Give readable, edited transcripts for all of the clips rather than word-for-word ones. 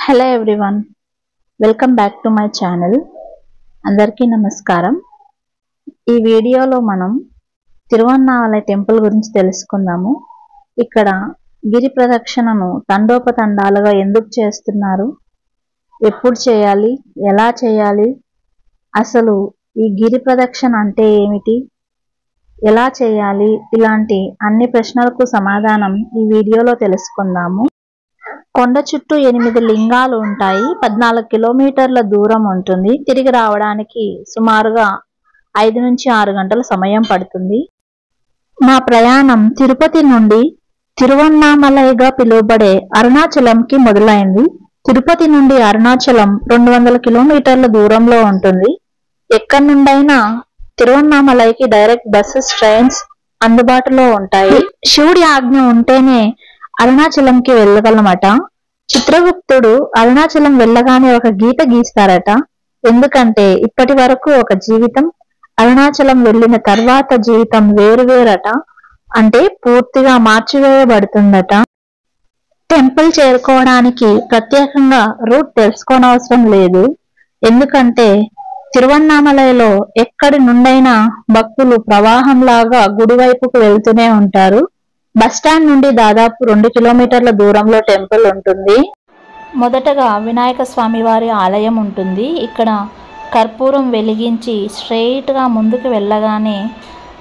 Hello everyone, welcome back to my channel. అందరికీ నమస్కారం. ఈ వీడియోలో మనం తిరువన్నామలై టెంపుల్ గురించి తెలుసుకుందాము. ఇక్కడ గిరి ప్రదక్షిణను తండోపతండాలుగా ఎందుకు చేస్తున్నారు, ఎప్పుడు చేయాలి, ఎలా చేయాలి, అసలు ఈ గిరి ప్రదక్షిణ అంటే ఏమిటి, ఎలా చేయాలి, ఇలాంటి అన్ని ప్రశ్నలకు సమాధానం ఈ వీడియోలో తెలుసుకుందాము. కొండ చుట్టూ 8 లింగాలు ఉంటాయి. 14 కిలోమీటర్ల దూరం ఉంటుంది. తిరిగి రావడానికి సుమారుగా 5 నుంచి 6 గంటల సమయం పడుతుంది. మా ప్రయాణం తిరుపతి నుండి తిరువన్నామలైగా పిలువబడే అరుణాచలంకి మొదలైంది. తిరుపతి నుండి అరుణాచలం 200 కిలోమీటర్ల దూరంలో ఉంటుంది. ఎక్కడి నుండైనా తిరువన్నామలైకి డైరెక్ట్ బస్సెస్, ట్రైన్స్ అందుబాటులో ఉంటాయి. శివుడి ఆజ్ఞ ఉంటేనే అరుణాచలంకి వెళ్ళగలమట. చిత్రగుప్తుడు అరుణాచలం వెళ్ళగానే ఒక గీత గీస్తారట. ఎందుకంటే ఇప్పటి వరకు ఒక జీవితం, అరుణాచలం వెళ్ళిన తర్వాత జీవితం వేరువేరట. అంటే పూర్తిగా మార్చివేయబడుతుందట. టెంపుల్ చేరుకోవడానికి ప్రత్యేకంగా రూట్ తెలుసుకోనవసరం లేదు. ఎందుకంటే తిరువన్నామలైలో ఎక్కడి నుండైనా భక్తులు ప్రవాహంలాగా గుడివైపుకు వెళ్తూనే ఉంటారు. బస్టాండ్ నుండి దాదాపు 2 కిలోమీటర్ల దూరంలో టెంపుల్ ఉంటుంది. మొదటగా వినాయక స్వామి వారి ఆలయం ఉంటుంది. ఇక్కడ కర్పూరం వెలిగించి స్ట్రెయిట్గా ముందుకు వెళ్ళగానే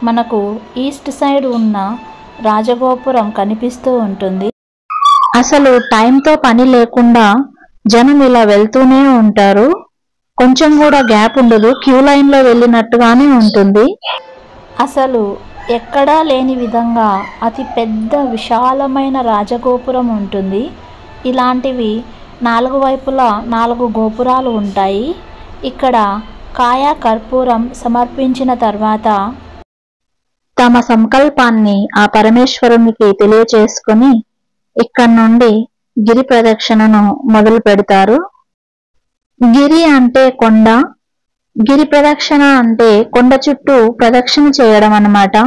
మనకు ఈస్ట్ సైడ్ ఉన్న రాజగోపురం కనిపిస్తూ ఉంటుంది. అసలు టైంతో పని లేకుండా జనం ఇలా వెళ్తూనే ఉంటారు. కొంచెం కూడా గ్యాప్ ఉండదు. క్యూ లైన్లో వెళ్ళినట్టుగానే ఉంటుంది. అసలు ఎక్కడా లేని విధంగా అతి పెద్ద విశాలమైన రాజగోపురం ఉంటుంది. ఇలాంటివి 4 వైపులా 4 గోపురాలు ఉంటాయి. ఇక్కడ కాయా కర్పూరం సమర్పించిన తర్వాత తమ సంకల్పాన్ని ఆ పరమేశ్వరునికి తెలియచేసుకుని ఇక్కడి నుండి గిరి ప్రదక్షిణను మొదలు పెడతారు. గిరి అంటే కొండ, గిరి ప్రదక్షిణ అంటే కొండ చుట్టూ ప్రదక్షిణ చేయడం అన్నమాట.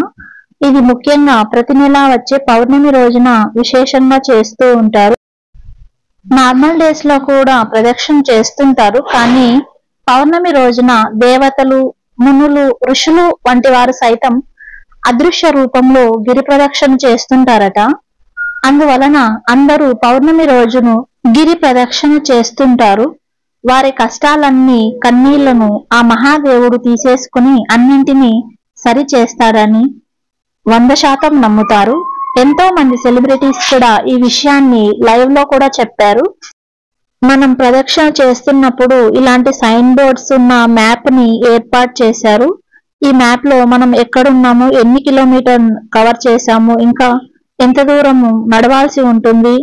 ఇది ముఖ్యంగా ప్రతి నెలా వచ్చే పౌర్ణమి రోజున విశేషంగా చేస్తూ ఉంటారు. నార్మల్ డేస్ లో కూడా ప్రదక్షిణ చేస్తుంటారు. కానీ పౌర్ణమి రోజున దేవతలు, మునులు, ఋషులు వంటి వారు సైతం అదృశ్య రూపంలో గిరి ప్రదక్షిణ చేస్తుంటారట. అందువలన అందరూ పౌర్ణమి రోజును గిరి ప్రదక్షిణ చేస్తుంటారు. వారి కష్టాలన్నీ, కన్నీళ్లను ఆ మహాదేవుడు తీసేసుకుని అన్నింటినీ సరి చేస్తాడని 100% నమ్ముతారు. ఎంతో మంది సెలబ్రిటీస్ కూడా ఈ విషయాన్ని లైవ్ లో కూడా చెప్పారు. మనం ప్రదక్షిణ చేస్తున్నప్పుడు ఇలాంటి సైన్ బోర్డ్స్ ఉన్న మ్యాప్ ని ఏర్పాటు చేశారు. ఈ మ్యాప్ లో మనం ఎక్కడున్నాము, ఎన్ని కిలోమీటర్ కవర్ చేశాము, ఇంకా ఎంత దూరం నడవాల్సి ఉంటుంది,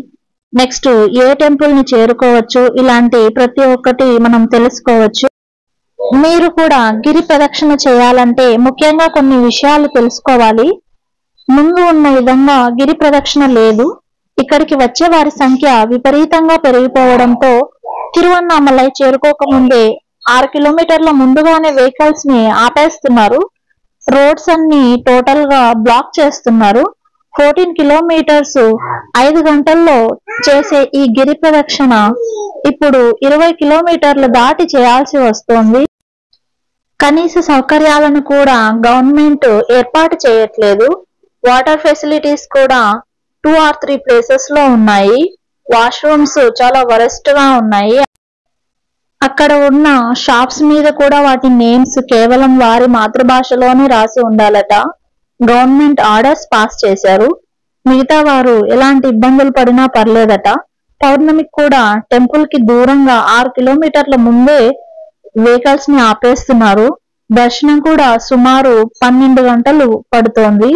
నెక్స్ట్ ఏ టెంపుల్ ని చేరుకోవచ్చు, ఇలాంటి ప్రతి ఒక్కటి మనం తెలుసుకోవచ్చు. మీరు కూడా గిరి ప్రదక్షిణ చేయాలంటే ముఖ్యంగా కొన్ని విషయాలు తెలుసుకోవాలి. ముందు ఉన్న విధంగా గిరి ప్రదక్షిణ లేదు. ఇక్కడికి వచ్చే వారి సంఖ్య విపరీతంగా పెరిగిపోవడంతో తిరువన్నామలై చేరుకోకముందే 6 కిలోమీటర్ల ముందుగానే వెహికల్స్ ని ఆపేస్తున్నారు. రోడ్స్ అన్ని టోటల్ గా బ్లాక్ చేస్తున్నారు. 14 కిలోమీటర్స్ 5 గంటల్లో చేసే ఈ గిరి ప్రదక్షిణ ఇప్పుడు 20 కిలోమీటర్లు దాటి చేయాల్సి వస్తోంది. కనీస సౌకర్యాలను కూడా గవర్నమెంట్ ఏర్పాటు చేయట్లేదు. వాటర్ ఫెసిలిటీస్ కూడా 2 or 3 ప్లేసెస్ లో ఉన్నాయి. వాష్రూమ్స్ చాలా వరస్ట్ గా ఉన్నాయి. అక్కడ ఉన్న షాప్స్ మీద కూడా వాటి నేమ్స్ కేవలం వారి మాతృభాషలోనే రాసి ఉండాలట. గవర్నమెంట్ ఆర్డర్స్ పాస్ చేశారు. మిగతా వారు ఎలాంటి ఇబ్బందులు పడినా పర్లేదట. పౌర్ణమికి కూడా టెంపుల్ కి దూరంగా 6 కిలోమీటర్ల ముందే వెహికల్స్ ని ఆపేస్తున్నారు. దర్శనం కూడా సుమారు 12 గంటలు పడుతోంది.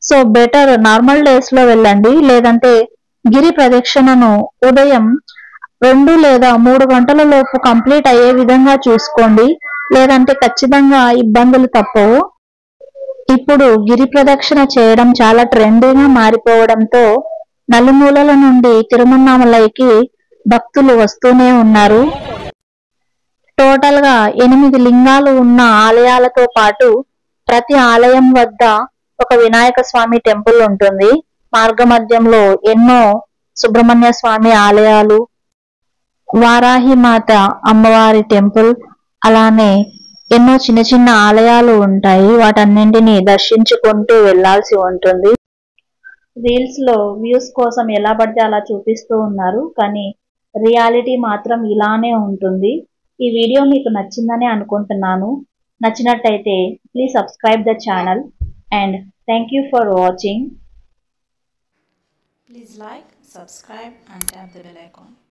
సో బెటర్ నార్మల్ డేస్ లో వెళ్ళండి. లేదంటే గిరి ప్రదక్షిణను ఉదయం 2 లేదా 3 గంటల లోపు కంప్లీట్ అయ్యే విధంగా చూసుకోండి. లేదంటే ఖచ్చితంగా ఇబ్బందులు తప్పవు. ఇప్పుడు గిరి ప్రదక్షిణ చేయడం చాలా ట్రెండీగా మారిపోవడంతో నలుమూలల నుండి తిరువన్నామలైకి భక్తులు వస్తూనే ఉన్నారు. టోటల్ గా 8 లింగాలు ఉన్న ఆలయాలతో పాటు ప్రతి ఆలయం వద్ద ఒక వినాయక స్వామి టెంపుల్ ఉంటుంది. మార్గ మధ్యంలో ఎన్నో సుబ్రహ్మణ్య స్వామి ఆలయాలు, వారాహి మాత అమ్మవారి టెంపుల్, అలానే ఎన్నో చిన్న చిన్న ఆలయాలు ఉంటాయి. వాటన్నింటినీ దర్శించుకుంటూ వెళ్ళాల్సి ఉంటుంది. రీల్స్ లో వ్యూస్ కోసం ఎలా పడితే అలా చూపిస్తూ ఉన్నారు, కానీ రియాలిటీ మాత్రం ఇలానే ఉంటుంది. ఈ వీడియో మీకు నచ్చిందని అనుకుంటున్నాను. నచ్చినట్టయితే please subscribe the channel and thank you for watching. Please like, subscribe and tap the bell icon.